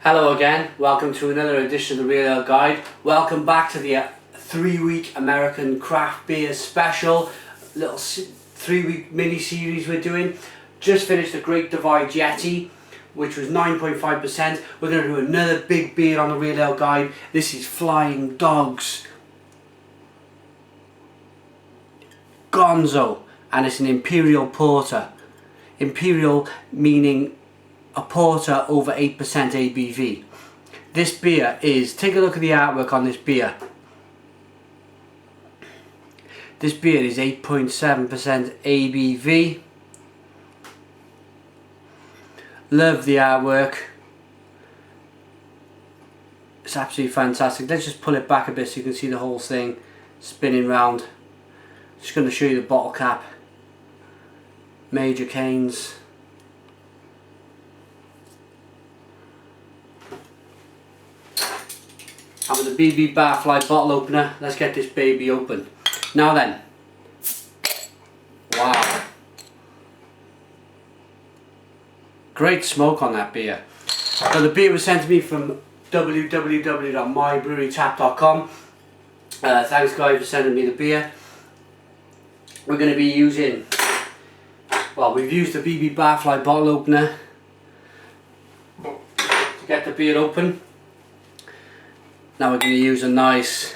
Hello again, welcome to another edition of the Real Ale Guide. Welcome back to the 3-week American craft beer special, little 3-week mini series we're doing. Just finished the Great Divide Yeti, which was 9.5%. We're going to do another big beer on the Real Ale Guide. This is Flying Dog's Gonzo, and it's an Imperial Porter. Imperial meaning a porter over 8% ABV. This beer is, take a look at the artwork on this beer. This beer is 8.7% ABV. Love the artwork. It's absolutely fantastic. Let's just pull it back a bit so you can see the whole thing spinning round. Just going to show you the bottle cap. Major canes. And with the BB Barfly bottle opener, let's get this baby open. Now then. Wow. Great smoke on that beer. So the beer was sent to me from www.mybrewingtap.com. Thanks guys for sending me the beer. We're going to be using, well, we've used the BB Barfly bottle opener to get the beer open. Now we're going to use a nice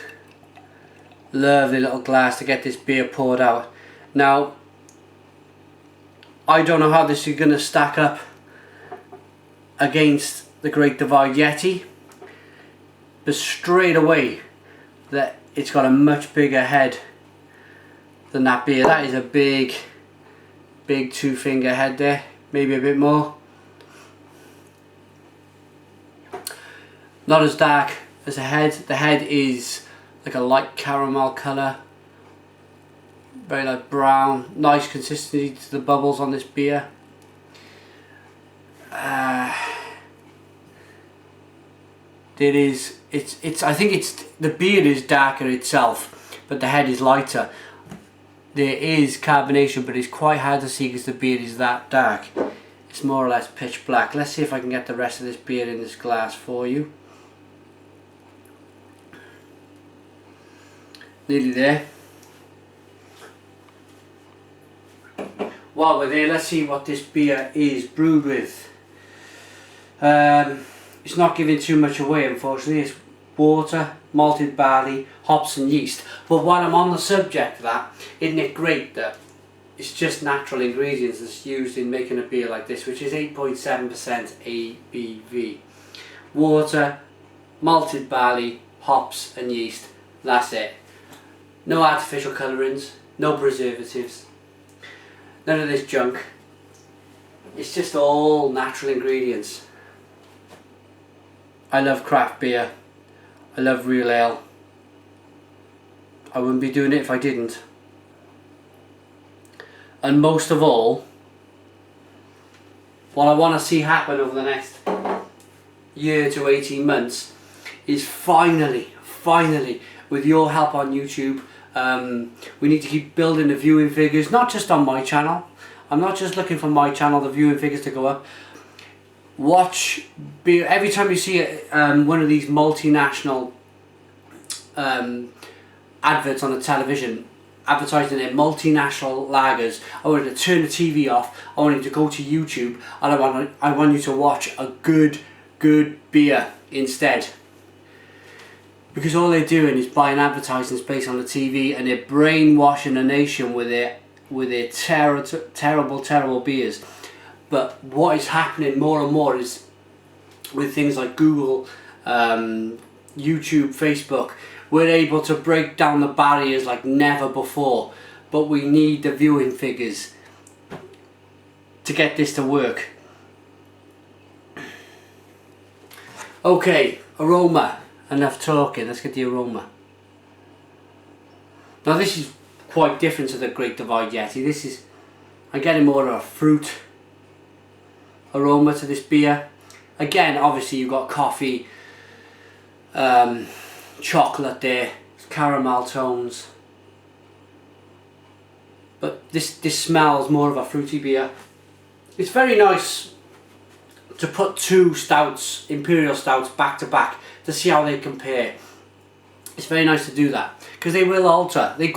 lovely little glass to get this beer poured out. Now I don't know how this is going to stack up against the Great Divide Yeti, but straight away that it's got a much bigger head than that beer. That is a big 2-finger head there, maybe a bit more. Not as dark as a head. The head is like a light caramel colour, very light brown. Nice consistency to the bubbles on this beer. I think it's the beer is darker itself, but the head is lighter. There is carbonation, but it's quite hard to see because the beer is that dark. It's more or less pitch black. Let's see if I can get the rest of this beer in this glass for you. Nearly there. While we're there, let's see what this beer is brewed with. It's not giving too much away, unfortunately. It's water, malted barley, hops and yeast. But while I'm on the subject of that, isn't it great that it's just natural ingredients that's used in making a beer like this, which is 8.7% ABV. Water, malted barley, hops and yeast. That's it. No artificial colourings, no preservatives, none of this junk. It's just all natural ingredients. I love craft beer. I love real ale. I wouldn't be doing it if I didn't. And most of all, what I want to see happen over the next year to 18 months is finally, with your help on YouTube, we need to keep building the viewing figures, not just on my channel. I'm not just looking for my channel, the viewing figures to go up. Watch beer every time you see one of these multinational adverts on the television advertising their multinational lagers. I want you to turn the TV off. I want you to go to YouTube, and I want you to watch a good beer instead. Because all they're doing is buying advertising space on the TV, and they're brainwashing the nation with their terrible beers. But what is happening more and more is with things like Google, YouTube, Facebook, we're able to break down the barriers like never before. But we need the viewing figures to get this to work. Okay, aroma. Enough talking, let's get the aroma. Now this is quite different to the Great Divide Yeti. This is, I'm getting more of a fruit aroma to this beer. Again, obviously you've got coffee, chocolate there, caramel tones. But this smells more of a fruity beer. It's very nice to put two stouts, Imperial stouts, back to back to see how they compare. It's very nice to do that because they will alter. They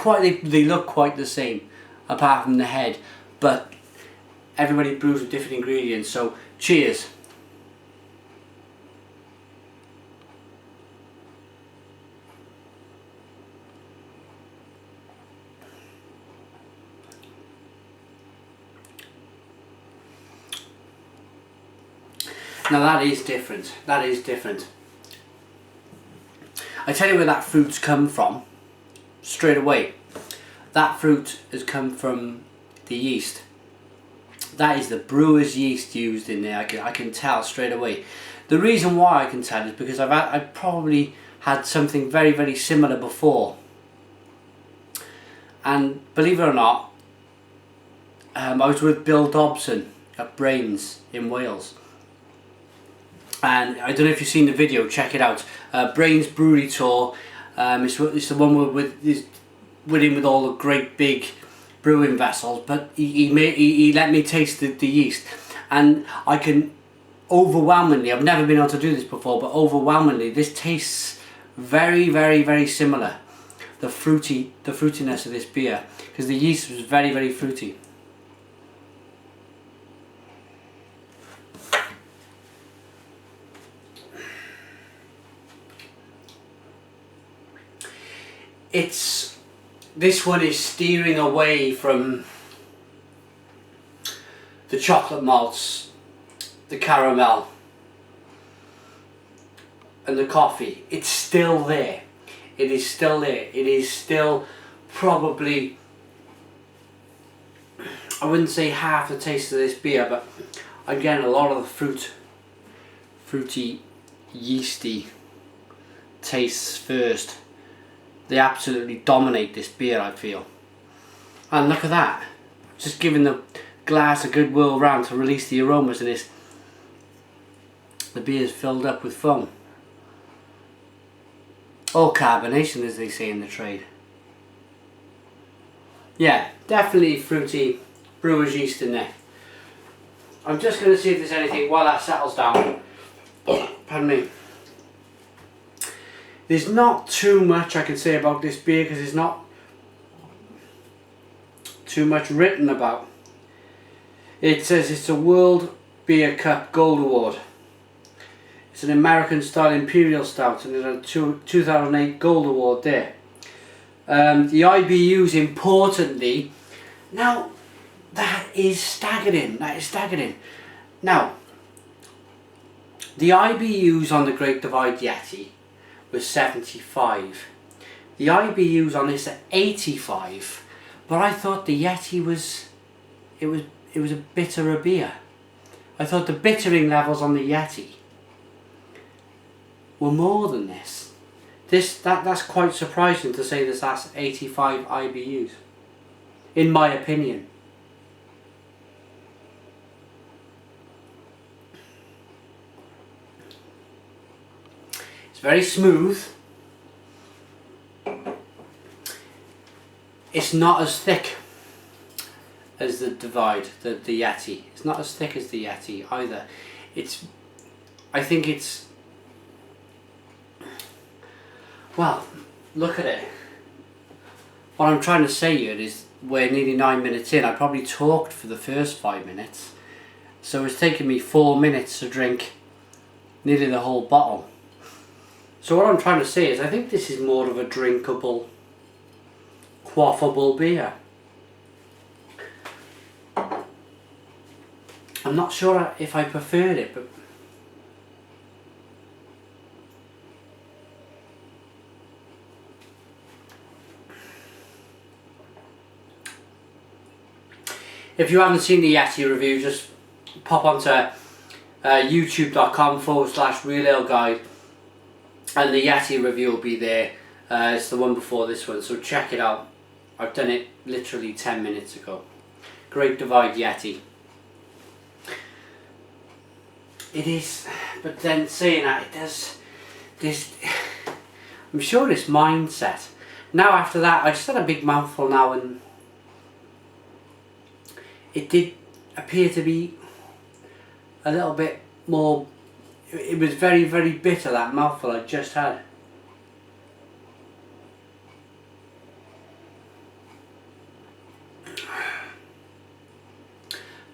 look quite the same, apart from the head, but everybody brews with different ingredients. So cheers. Now that is different. That is different. I tell you where that fruit's come from straight away. That fruit has come from the yeast. That is the brewer's yeast used in there. I can tell straight away. The reason why I can tell is because I've probably had something very, very similar before. And believe it or not, I was with Bill Dobson at Brains in Wales. And I don't know if you've seen the video, check it out. Brains Brewery Tour. It's the one with him with all the great big brewing vessels. But he let me taste the yeast, and I can overwhelmingly. I've never been able to do this before, but overwhelmingly, this tastes very, very, very similar. The fruitiness of this beer, because the yeast was very, very fruity. This one is steering away from the chocolate malts, the caramel and the coffee. It's still there. It is still there. It is still probably, I wouldn't say half the taste of this beer, but I'm getting a lot of the fruity, yeasty tastes first. They absolutely dominate this beer, I feel. And look at that. Just giving the glass a good whirl round to release the aromas of this. The beer is filled up with foam. Or carbonation, as they say in the trade. Yeah, definitely fruity brewer's yeast in there. I'm just going to see if there's anything while that settles down. Pardon me. There's not too much I can say about this beer because there's not too much written about. It says it's a World Beer Cup Gold Award. It's an American style Imperial Stout and it's a 2008 Gold Award there. The IBUs, importantly, now that is staggering. That is staggering. Now, the IBUs on the Great Divide Yeti was 75. The IBUs on this are 85, but I thought the Yeti was a bitterer beer. I thought the bittering levels on the Yeti were more than this. That's quite surprising to say that's 85 IBUs, in my opinion. Very smooth. It's not as thick as the Divide, the Yeti. It's not as thick as the Yeti either. I think it's, well, look at it. What I'm trying to say here is we're nearly 9 minutes in. I probably talked for the first 5 minutes. So it's taken me 4 minutes to drink nearly the whole bottle. So what I'm trying to say is I think this is more of a drinkable, quaffable beer. I'm not sure if I preferred it, but if you haven't seen the Yeti review, just pop onto youtube.com/Real Ale Guide. And the Yeti review will be there. It's the one before this one, so check it out. I've done it literally 10 minutes ago. Great Divide Yeti. It is, but then saying that, it does this. I'm sure it's mindset. Now after that, I just had a big mouthful now, and it did appear to be a little bit more, it was very, very bitter, that mouthful I just had.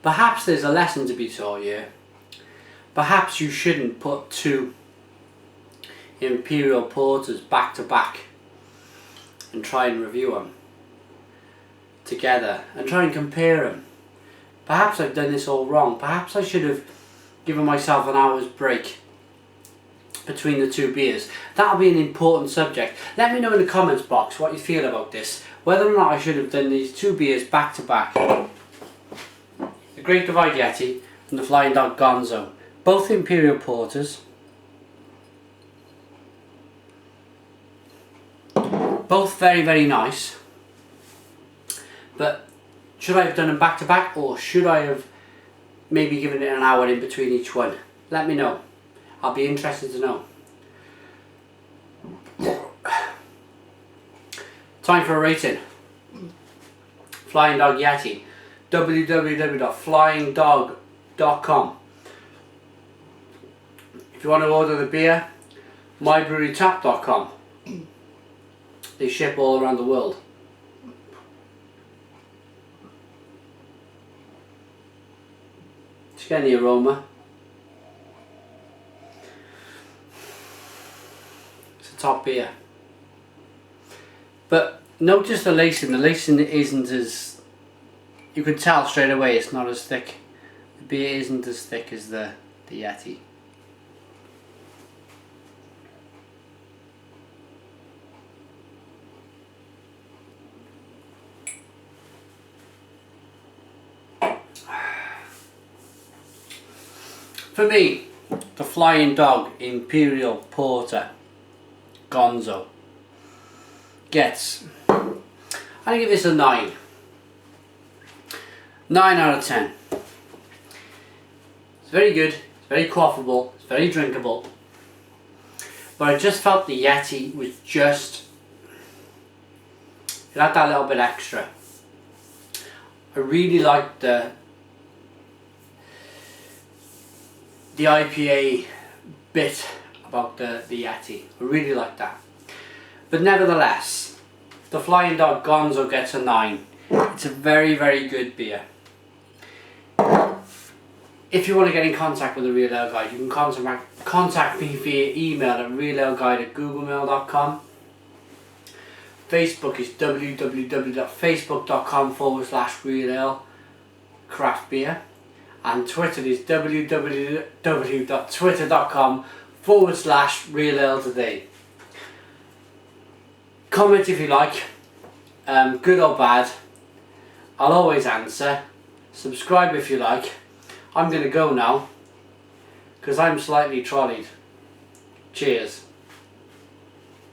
Perhaps there's a lesson to be taught here. Perhaps you shouldn't put 2 Imperial Porters back to back and try and review them together and try and compare them. Perhaps I've done this all wrong. Perhaps I should have given myself an hour's break between the 2 beers. That'll be an important subject. Let me know in the comments box what you feel about this. Whether or not I should have done these 2 beers back to back. The Great Divide Yeti and the Flying Dog Gonzo. Both Imperial Porters. Both very, very nice. But should I have done them back to back, or should I have maybe given it an hour in between each one? Let me know. I'll be interested to know. Time for a rating. Flying Dog Yeti. www.flyingdog.com. If you want to order the beer, mybrewerytap.com. They ship all around the world. Just getting the aroma. It's a top beer. But notice the lacing. The lacing isn't as... You can tell straight away it's not as thick. The beer isn't as thick as the Yeti. For me, the Flying Dog Imperial Porter Gonzo gets, I'm going to give this a 9. 9 out of 10. It's very good, it's very quaffable, it's very drinkable. But I just felt the Yeti was just, it had that little bit extra. I really liked the IPA bit about the Yeti. I really like that. But nevertheless, the Flying Dog Gonzo gets a 9. It's a very, very good beer. If you want to get in contact with the Real Ale Guide, you can contact me via email at realaleguide@googlemail.com. Facebook is www.facebook.com/realale-craft-beer. And Twitter is www.twitter.com/realaletoday. Comment if you like, good or bad. I'll always answer. Subscribe if you like. I'm going to go now because I'm slightly trolleyed. Cheers.